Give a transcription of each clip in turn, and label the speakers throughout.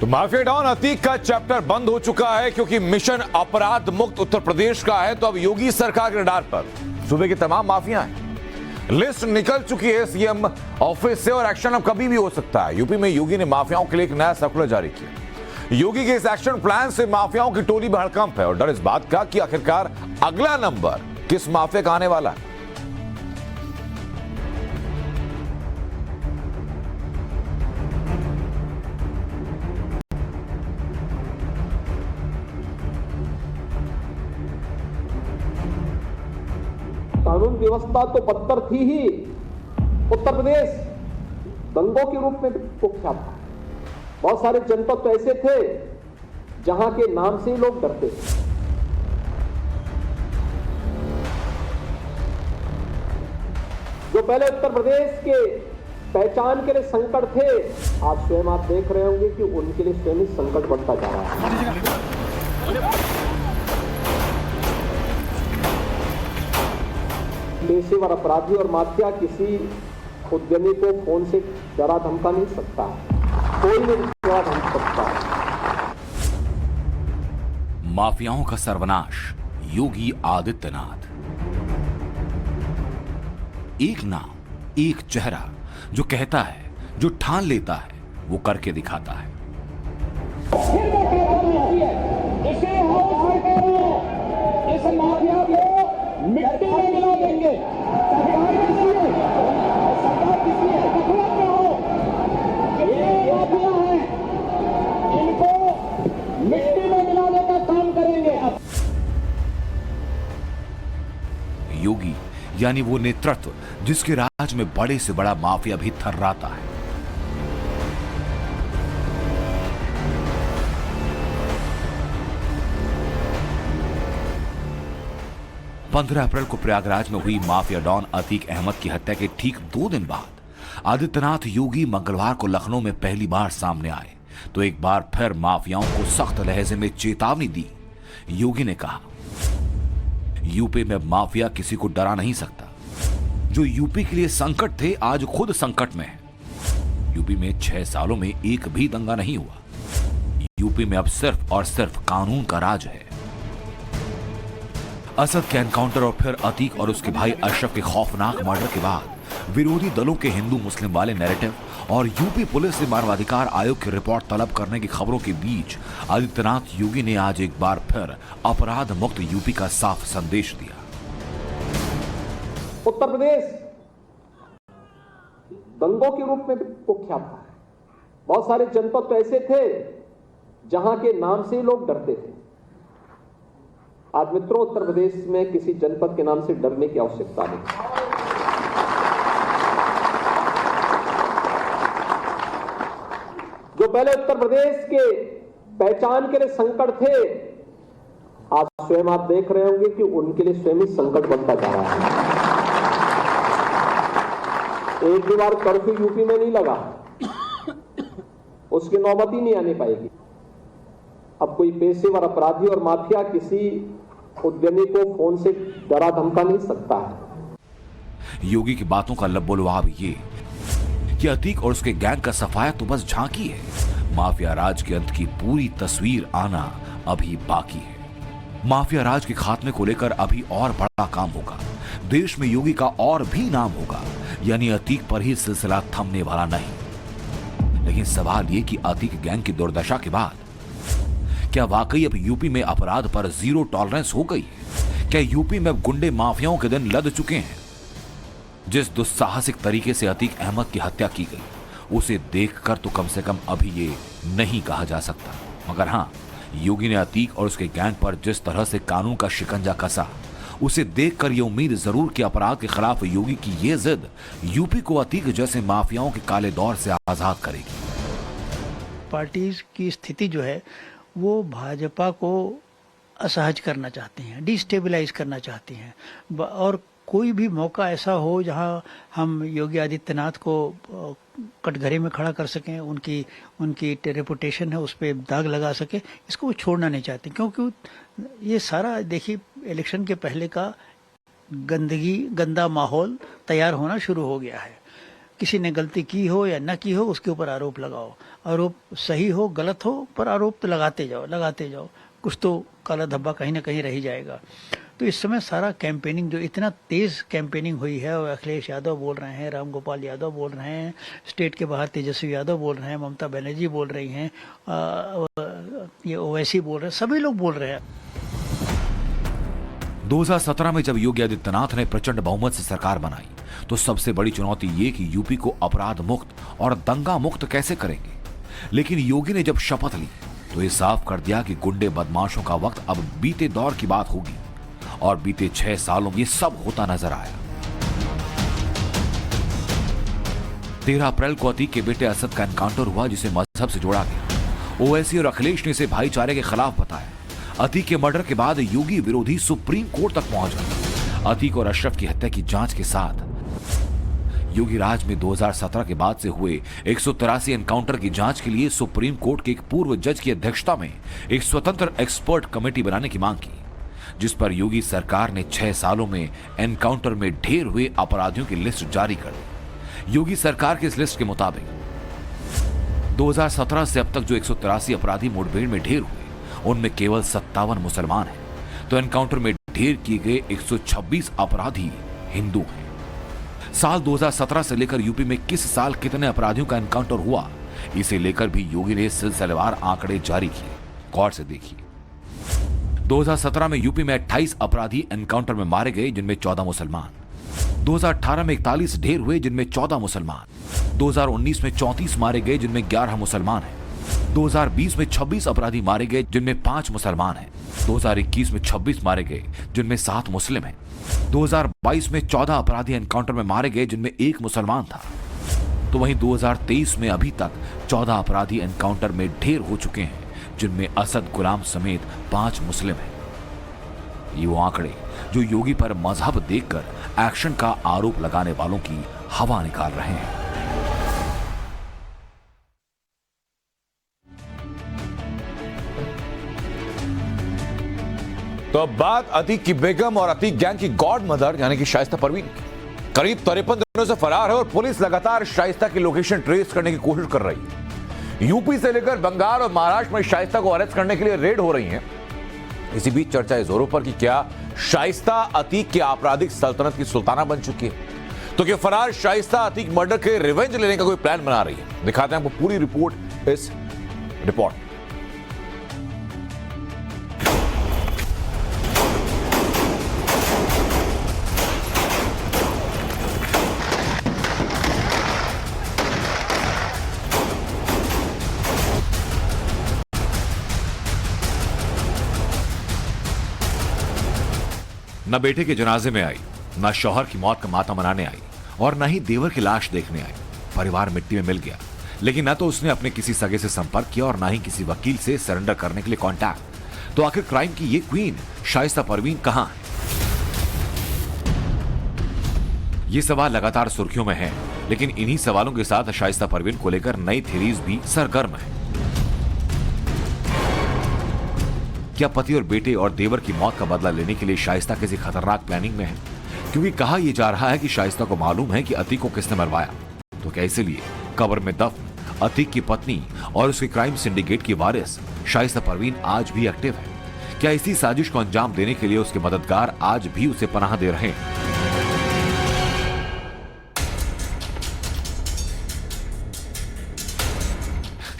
Speaker 1: तो mafia don Atiq का chapter बंद हो चुका है क्योंकि मिशन अपराध मुक्त उत्तर प्रदेश का है। तो अब योगी सरकार के रडार पर सूबे की तमाम माफिया हैं। लिस्ट निकल चुकी है सीएम ऑफिस से और एक्शन अब कभी भी हो सकता है। यूपी में योगी ने माफियाओं के लिए एक नया सर्कुलर जारी किया। योगी के इस एक्शन प्लान से माफियाओं की टोली में हड़कंप है और डर इस बात का कि आखिरकार अगला नंबर किस माफिया का आने वाला है।
Speaker 2: कानून व्यवस्था तो बदतर थी ही। उत्तर प्रदेश दंगों के रूप में कुख्यात था। बहुत सारे जनपद तो ऐसे थे जहां के नाम से ही लोग डरते थे। जो पहले उत्तर प्रदेश के पहचान के लिए संकट थे, आज स्वयं आप देख रहे होंगे कि उनके लिए स्वयं संकट बढ़ता जा रहा है। पेशेवर अपराधी और माफिया किसी उद्यमी को फोन से डरा धमका नहीं सकता, कोई नहीं डरा धमका सकता।
Speaker 3: माफियाओं का सर्वनाश योगी आदित्यनाथ। एक नाम, एक चेहरा, जो कहता है, जो ठान लेता है, वो करके दिखाता है।
Speaker 2: इस माफिया को मिट्टी में मिला देंगे। सरकार किसी है, सरकार किसी है, मतलब में हो, ये माफिया है, इनको मिट्टी में मिलाने का काम करेंगे।
Speaker 3: योगी यानी वो नेतृत्व जिसके राज में बड़े से बड़ा माफिया भी थर्राता है। पंद्रह अप्रैल को प्रयागराज में हुई माफिया डॉन अतीक अहमद की हत्या के ठीक 2 दिन बाद आदित्यनाथ योगी मंगलवार को लखनऊ में पहली बार सामने आए तो एक बार फिर माफियाओं को सख्त लहजे में चेतावनी दी। योगी ने कहा, यूपी में माफिया किसी को डरा नहीं सकता। जो यूपी के लिए संकट थे आज खुद संकट में है। यूपी में 6 सालों में एक भी दंगा नहीं हुआ। यूपी में अब सिर्फ और सिर्फ कानून का राज है। असद के एनकाउंटर और फिर अतीक और उसके भाई अशरफ के खौफनाक मर्डर के बाद विरोधी दलों के हिंदू मुस्लिम वाले नैरेटिव और यूपी पुलिस से मानवाधिकार आयोग की रिपोर्ट तलब करने की खबरों के बीच आदित्यनाथ योगी ने आज एक बार फिर अपराध मुक्त यूपी का साफ संदेश दिया।
Speaker 2: उत्तर प्रदेश दंगों के रूप में कुख्यात था। बहुत सारे जनपद तो ऐसे थे जहां के नाम से ही लोग डरते थे। आज मित्रों, उत्तर प्रदेश में किसी जनपद के नाम से डरने की आवश्यकता नहीं। जो पहले उत्तर प्रदेश के पहचान के लिए संकट थे, आज स्वयं आप देख रहे होंगे कि उनके लिए स्वयं ही संकट बनता जा रहा है। एक भी बार कर्फ्यू यूपी में नहीं लगा, उसकी नौबत ही नहीं आने पाएगी। अब कोई पेशेवर अपराधी और माफिया किसी उद्यमी को फोन से डरा धमका नहीं सकता है।
Speaker 3: योगी की बातों का लबोलवाब ये कि अतीक और उसके गैंग का सफाया तो बस झांकी है। माफिया राज के अंत की पूरी तस्वीर आना अभी बाकी है। माफिया राज के खात्मे को लेकर अभी और बड़ा काम होगा। देश में योगी का और भी नाम होगा, यानी अतीक पर ही सिलसिला थमने वाला नहीं। लेकिन सवाल ये कि अतीक गैंग की दुर्दशा के बाद क्या वाकई अब यूपी में अपराध पर जीरो टॉलरेंस हो गई है? क्या यूपी में गुंडे माफियाओं के दिन लद चुके हैं? जिस दुस्साहसिक तरीके से अतीक अहमद की हत्या की गई उसे देखकर तो कम से कम अभी ये नहीं कहा जा सकता। मगर हां, योगी ने अतीक और उसके गैंग पर जिस तरह से कानून का शिकंजा कसा, उसे देखकर यह उम्मीद जरूर कि अपराध के खिलाफ योगी की ये जिद यूपी को अतीक जैसे माफियाओं के काले दौर से आजाद करेगी।
Speaker 4: पार्टी की स्थिति जो है वो भाजपा को असहज करना चाहते हैं, डिस्टेबलाइज करना चाहते हैं और कोई भी मौका ऐसा हो जहां हम योगी आदित्यनाथ को कटघरे में खड़ा कर सकें, उनकी रेपुटेशन है उस पर दाग लगा सके, इसको वो छोड़ना नहीं चाहते। क्योंकि ये सारा देखिए इलेक्शन के पहले का गंदा माहौल तैयार होना शुरू हो गया है। किसी ने गलती की हो या न की हो उसके ऊपर आरोप लगाओ। आरोप सही हो गलत हो, पर आरोप तो लगाते जाओ, कुछ तो काला धब्बा कहीं ना कहीं रह ही जाएगा। तो इस समय सारा कैंपेनिंग जो इतना तेज कैंपेनिंग हुई है, और अखिलेश यादव बोल रहे हैं, रामगोपाल यादव बोल रहे हैं, स्टेट के बाहर तेजस्वी यादव बोल रहे हैं, ममता बनर्जी बोल रही हैं, ये ओवैसी बोल रहे हैं, सभी लोग बोल रहे हैं।
Speaker 3: 2017 में जब योगी आदित्यनाथ ने प्रचंड बहुमत से सरकार बनाई तो सबसे बड़ी चुनौती ये कि यूपी को अपराध मुक्त और दंगा मुक्त कैसे करेंगे। लेकिन योगी ने जब शपथ ली तो ये साफ कर दिया कि गुंडे बदमाशों का वक्त अब बीते दौर की बात होगी, और बीते 6 सालों में ये सब होता नजर आया। 13 अप्रैल को अतीक के बेटे असद का एनकाउंटर हुआ, जिसे मजहब से जोड़ा गया। ओवैसी और अखिलेश ने इसे भाईचारे के खिलाफ बताया। अतीक के मर्डर के बाद योगी विरोधी सुप्रीम कोर्ट तक पहुंच गए। अतीक और अशरफ की हत्या की जांच के साथ योगी राज में 2017 के बाद से हुए 183 एनकाउंटर की जांच के लिए सुप्रीम कोर्ट के एक पूर्व जज की अध्यक्षता में एक स्वतंत्र एक्सपर्ट कमेटी बनाने की मांग की, जिस पर योगी सरकार ने 6 सालों में एनकाउंटर में ढेर हुए अपराधियों की लिस्ट जारी कर दी। योगी सरकार की इस लिस्ट के मुताबिक 2017 से अब तक जो 183 अपराधी मुठभेड़ में ढेर हुए, उनमें केवल 57 मुसलमान हैं, तो एनकाउंटर में ढेर किए गए 126 अपराधी हिंदू हैं। साल 2017 से लेकर यूपी में किस साल कितने अपराधियों का एनकाउंटर हुआ, इसे लेकर भी योगी ने सिलसिलेवार आंकड़े जारी किए। गौर से देखिए, 2017 में यूपी में 28 अपराधी एनकाउंटर में मारे गए, जिनमें 14 मुसलमान। 2018 में 41 ढेर हुए, जिनमें 14 मुसलमान। 2019 में 34 मारे गए, जिनमें 11 मुसलमान हैं। 2020 में 26 अपराधी मारे गए, जिनमें 5 मुसलमान हैं। 2021 में 26 मारे गए, जिनमें 7 मुस्लिम हैं। 2022 में 14 अपराधी एनकाउंटर में मारे गए, जिनमें 1 मुसलमान था। तो वहीं 2023 में अभी तक 14 अपराधी एनकाउंटर में ढेर हो चुके हैं, जिनमें असद गुलाम समेत 5 मुस्लिम हैं। ये वो आंकड़े जो योगी पर मजहब देखकर एक्शन का आरोप लगाने वालों की हवा निकाल रहे हैं।
Speaker 1: तो अब बात अतीक की बेगम और अतीक गैंग की गॉड मदर यानी कि शाइस्ता परवीन की। करीब 53 दिनों से फरार है और पुलिस लगातार शाइस्ता की लोकेशन ट्रेस करने की कोशिश कर रही है। यूपी से लेकर बंगाल और महाराष्ट्र में शाइस्ता को अरेस्ट करने के लिए रेड हो रही है। इसी बीच चर्चा है जोरों पर कि क्या शाइस्ता अतीक की आपराधिक सल्तनत की सुल्ताना बन चुकी है, तो क्या फरार शाइस्ता अतीक मर्डर के रिवेंज लेने का कोई प्लान बना रही है। दिखाते हैं आपको पूरी रिपोर्ट इस रिपोर्ट।
Speaker 3: न बेटे के जनाजे में आई, न शौहर की मौत का माता मनाने आई, और न ही देवर की लाश देखने आई। परिवार मिट्टी में मिल गया, लेकिन न तो उसने अपने किसी सगे से संपर्क किया और न ही किसी वकील से सरेंडर करने के लिए कांटेक्ट। तो आखिर क्राइम की ये क्वीन शाइस्ता परवीन कहां है? ये सवाल लगातार सुर्खियों में है, लेकिन इन्हीं सवालों के साथ शाइस्ता परवीन को लेकर नई थ्योरीज भी सरगर्म है। क्या पति और बेटे और देवर की मौत का बदला लेने के लिए शाइस्ता किसी खतरनाक प्लानिंग में है? क्योंकि कहा यह जा रहा है कि शाइस्ता को मालूम है कि अतीक को किसने मरवाया। तो क्या इसलिए कब्र में दफन अतीक की पत्नी और उसके क्राइम सिंडिकेट की वारिस शाइस्ता परवीन आज भी एक्टिव है? क्या इसी साजिश को अंजाम देने के लिए उसके मददगार आज भी उसे पनाह दे रहे हैं?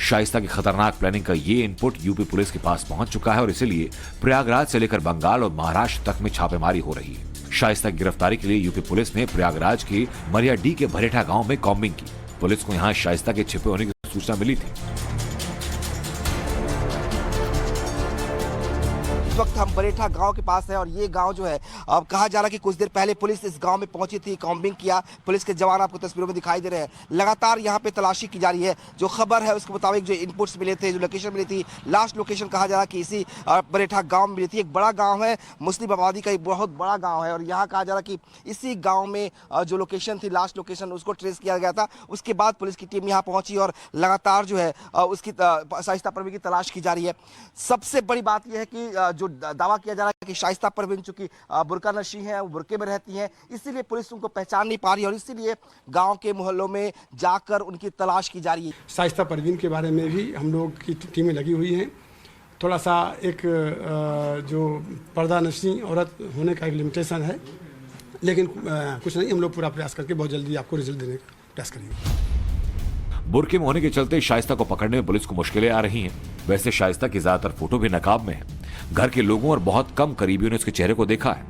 Speaker 3: शाइस्ता की खतरनाक प्लानिंग का ये इनपुट यूपी पुलिस के पास पहुंच चुका है और इसीलिए प्रयागराज से लेकर बंगाल और महाराष्ट्र तक में छापेमारी हो रही है। शाइस्ता की गिरफ्तारी के लिए यूपी पुलिस ने प्रयागराज के मरियाडी के भरेठा गांव में कॉम्बिंग की। पुलिस को यहां शाइस्ता के छिपे होने की सूचना मिली थी।
Speaker 5: इस वक्त हम बरेठा गांव के पास हैं और ये गांव जो है अब कहा जा रहा है कि कुछ देर पहले पुलिस इस गांव में पहुंची थी, कॉम्बिंग किया। पुलिस के जवान आपको तस्वीरों में दिखाई दे रहे हैं। लगातार यहां पे तलाशी की जा रही है। जो खबर है उसके मुताबिक जो इनपुट्स मिले थे, जो लोकेशन मिली थी, लास्ट लोकेशन कहा जा रहा है कि इसी बरेठा गाँव में मिली थी। एक बड़ा गाँव है, मुस्लिम आबादी का एक बहुत बड़ा गाँव है और यहाँ कहा जा रहा है कि इसी गाँव में जो लोकेशन थी, लास्ट लोकेशन, उसको ट्रेस किया गया था। उसके बाद पुलिस की टीम यहाँ पहुंची और लगातार जो है उसकी शाइस्ता परवीन की तलाश की जा रही है। सबसे बड़ी बात यह है कि जो दावा किया जा रहा है कि शाइस्ता परवीन चूंकि बुर्का नशी हैं, वो बुर्के में रहती हैं, इसीलिए पुलिस उनको पहचान नहीं पा रही है और इसीलिए गांव के मोहल्लों में जाकर उनकी तलाश की जा रही है।
Speaker 6: शाइस्ता परवीन के बारे में भी हम लोग की टीमें लगी हुई हैं। थोड़ा सा एक जो पर्दा नशी औरत होने का एक लिमिटेशन है, लेकिन कुछ नहीं, हम लोग पूरा प्रयास करके बहुत जल्दी आपको रिजल्ट देने का प्रयास करेंगे।
Speaker 3: बुर्के में होने के चलते शाइस्ता को पकड़ने में पुलिस को मुश्किलें आ रही हैं। वैसे शाइस्ता की ज्यादातर फोटो भी नकाब में है। घर के लोगों और बहुत कम करीबियों ने उसके चेहरे को देखा है,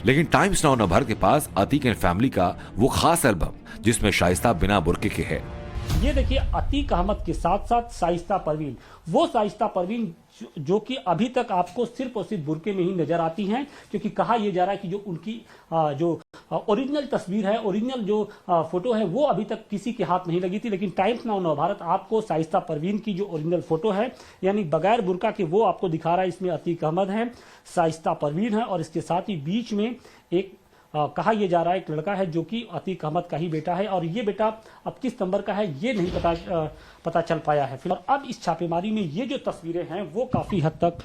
Speaker 3: लेकिन टाइम्स नाउ नभर के पास अतीक एंड फैमिली का वो खास एल्बम जिसमें शाइस्ता बिना बुर्के के है।
Speaker 7: ये देखिए, अतीक अहमद के साथ साथ शाइस्ता परवीन, वो शाइस्ता परवीन जो कि अभी तक आपको सिर्फ और सिर्फ बुर्के में ही नजर आती हैं, क्योंकि कहा यह जा रहा है कि जो उनकी जो ओरिजिनल तस्वीर है, ओरिजिनल जो फोटो है, वो अभी तक किसी के हाथ नहीं लगी थी। लेकिन टाइम्स नाउ नवभारत आपको शाइस्ता परवीन की जो ओरिजिनल फोटो है, यानी बगैर बुर्का के, वो आपको दिखा रहा है। इसमें अतीक अहमद है, शाइस्ता परवीन है और इसके साथ ही बीच में एक कहा यह जा रहा है एक लड़का है जो कि अतीक अहमद का ही बेटा है, और ये बेटा अब किस नंबर का है ये नहीं पता चल पाया है। फिर अब इस छापेमारी में ये जो तस्वीरें हैं वो काफी हद तक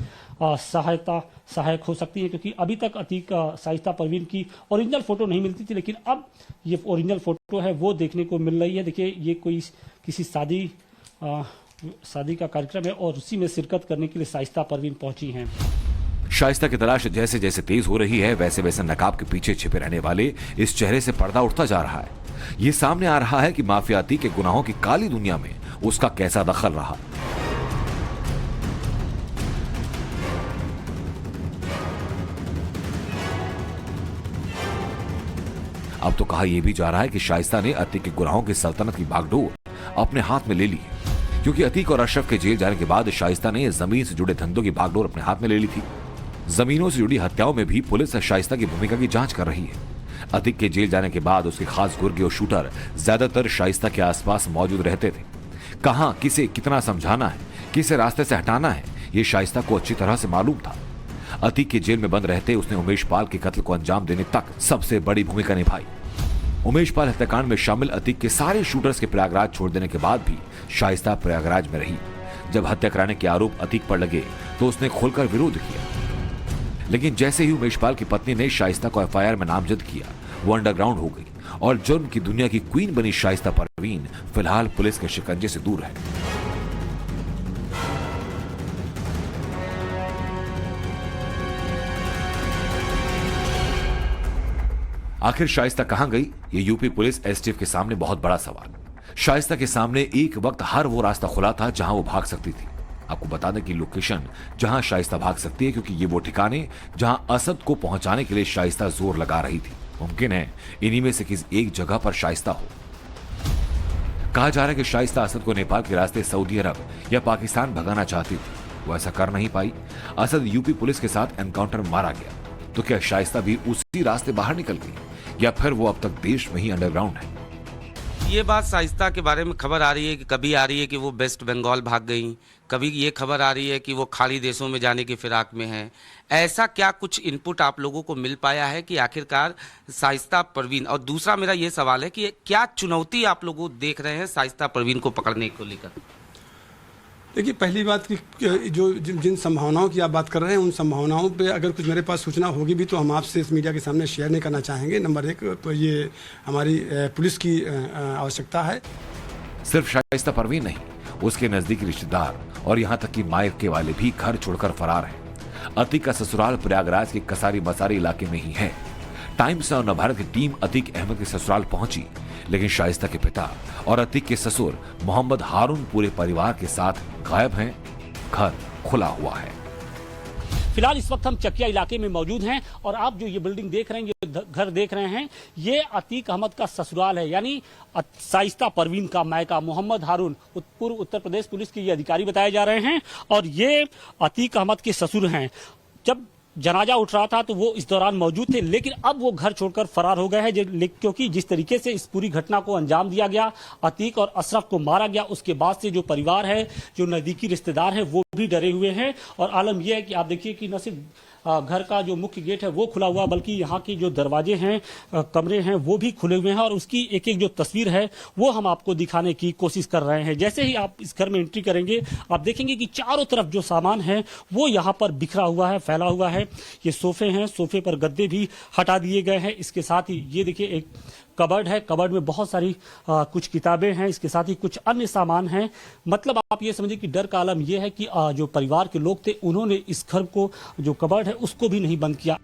Speaker 7: सहायक हो सकती है, क्योंकि अभी तक अतीक शाइस्ता परवीन की ओरिजिनल फोटो नहीं मिलती थी, लेकिन अब ये ओरिजिनल फोटो है वो देखने को मिल रही है। देखिए, ये कोई किसी शादी का कार्यक्रम है और उसी में शिरकत करने के लिए शाइस्ता परवीन पहुंची हैं।
Speaker 3: शाइस्ता की तलाश जैसे जैसे तेज हो रही है, वैसे वैसे नकाब के पीछे छिपे रहने वाले इस चेहरे से पर्दा उठता जा रहा है। ये सामने आ रहा है कि माफिया अतीक के गुनाहों की काली दुनिया में उसका कैसा दखल रहा। अब तो कहा यह भी जा रहा है कि शाइस्ता ने अतीक के गुनाहों की सल्तनत की बागडोर अपने हाथ में ले ली है, क्योंकि अतीक और अशरफ के जेल जाने के बाद शाइस्ता ने जमीन से जुड़े धंधों की बागडोर अपने हाथ में ले ली थी। जमीनों से जुड़ी हत्याओं में भी पुलिस शाइस्ता की भूमिका की जांच कर रही है। अतीक के जेल जाने के बाद उसके खास गुर्गे और शूटर ज्यादातर शाइस्ता के आसपास मौजूद रहते थे। कहां किसे कितना समझाना है, किसे रास्ते से हटाना है, ये शाइस्ता को अच्छी तरह से मालूम था। अतीक के जेल में बंद रहते उसने उमेश पाल के कत्ल को अंजाम देने तक सबसे बड़ी भूमिका निभाई। उमेश पाल हत्याकांड में शामिल अतीक के सारे शूटर्स के प्रयागराज छोड़ देने के बाद भी शाइस्ता प्रयागराज में रही। जब हत्या कराने के आरोप अतीक पर लगे तो उसने खुलकर विरोध किया, लेकिन जैसे ही उमेश पाल की पत्नी ने शाइस्ता को एफआईआर में नामजद किया, वो अंडरग्राउंड हो गई और जुर्म की दुनिया की क्वीन बनी शाइस्ता परवीन फिलहाल पुलिस के शिकंजे से दूर है। आखिर शाइस्ता कहां गई, ये यूपी पुलिस एसटीएफ के सामने बहुत बड़ा सवाल। शाइस्ता के सामने एक वक्त हर वो रास्ता खुला था जहां वो भाग सकती थी। आपको बता दें कि लोकेशन जहां शाइस्ता भाग सकती है, क्योंकि ये वो ठिकाने जहां असद को पहुंचाने के लिए शाइस्ता जोर लगा रही थी। मुमकिन है इन्हीं में से किसी एक जगह पर शाइस्ता हो। कहा जा रहा है कि शाइस्ता असद को नेपाल के रास्ते सऊदी अरब या पाकिस्तान भगाना चाहती थी। वो ऐसा कर नहीं पाई। असद यूपी पुलिस के साथ एनकाउंटर में मारा गया। तो क्या शाइस्ता भी उसी रास्ते बाहर निकल गई, या फिर वो अब तक देश में ही अंडरग्राउंड है?
Speaker 8: ये बात शाइस्ता के बारे में खबर आ रही है कि कभी आ रही है कि वो वेस्ट बंगाल भाग गई, कभी ये खबर आ रही है कि वो खाड़ी देशों में जाने की फिराक में है। ऐसा क्या कुछ इनपुट आप लोगों को मिल पाया है कि आखिरकार शाइस्ता परवीन, और दूसरा मेरा ये सवाल है कि क्या चुनौती आप लोग देख रहे हैं शाइस्ता परवीन को पकड़ने को लेकर?
Speaker 6: देखिए, पहली बात कि जो जिन संभावनाओं की आप बात कर रहे हैं, उन संभावनाओं पे अगर कुछ मेरे पास सूचना होगी भी तो हम आपसे इस मीडिया के सामने शेयर नहीं करना चाहेंगे। नंबर एक, तो ये हमारी पुलिस की आवश्यकता है।
Speaker 3: सिर्फ शाइस्ता परवीन नहीं, उसके नजदीकी रिश्तेदार और यहाँ तक कि मायके वाले भी घर छोड़कर फरार हैं। अतीक का ससुराल प्रयागराज के कसारी मसारी इलाके में ही है। टाइम्स नाउ नवभारत की टीम अतीक अहमद के ससुराल पहुंची, लेकिन शाइस्ता के पिता और अतीक के ससुर मोहम्मद हारून पूरे परिवार के साथ गायब हैं। घर खुला हुआ है।
Speaker 7: फिलहाल इस वक्त हम चकिया इलाके में मौजूद हैं और आप जो ये बिल्डिंग देख रहे हैं, ये घर देख रहे हैं, ये अतीक अहमद का ससुराल है, यानी शाइस्ता परवीन का मायका। मोहम्मद हारून पूर्व उत्तर प्रदेश पुलिस के ये अधिकारी बताए जा रहे हैं और ये अतीक अहमद के ससुर हैं। जब जनाजा उठ रहा था तो वो इस दौरान मौजूद थे, लेकिन अब वो घर छोड़कर फरार हो गए हैं, क्योंकि जिस तरीके से इस पूरी घटना को अंजाम दिया गया, अतीक और अशरफ को मारा गया, उसके बाद से जो परिवार है, जो नजदीकी रिश्तेदार हैं, वो भी डरे हुए हैं। और आलम यह है कि आप देखिए कि न सिर्फ घर का जो मुख्य गेट है वो खुला हुआ, बल्कि यहाँ के जो दरवाजे हैं, कमरे हैं, वो भी खुले हुए हैं और उसकी एक एक जो तस्वीर है वो हम आपको दिखाने की कोशिश कर रहे हैं। जैसे ही आप इस घर में एंट्री करेंगे आप देखेंगे कि चारों तरफ जो सामान है वो यहाँ पर बिखरा हुआ है, फैला हुआ है। ये सोफे हैं, सोफे पर गद्दे भी हटा दिए गए हैं। इसके साथ ही ये देखिए एक कबर्ड है, कबर्ड में बहुत सारी कुछ किताबें हैं, इसके साथ ही कुछ अन्य सामान हैं। मतलब आप ये समझिए कि डर का आलम यह है कि जो परिवार के लोग थे उन्होंने इस घर को, जो कबर्ड है उसको भी नहीं बंद किया।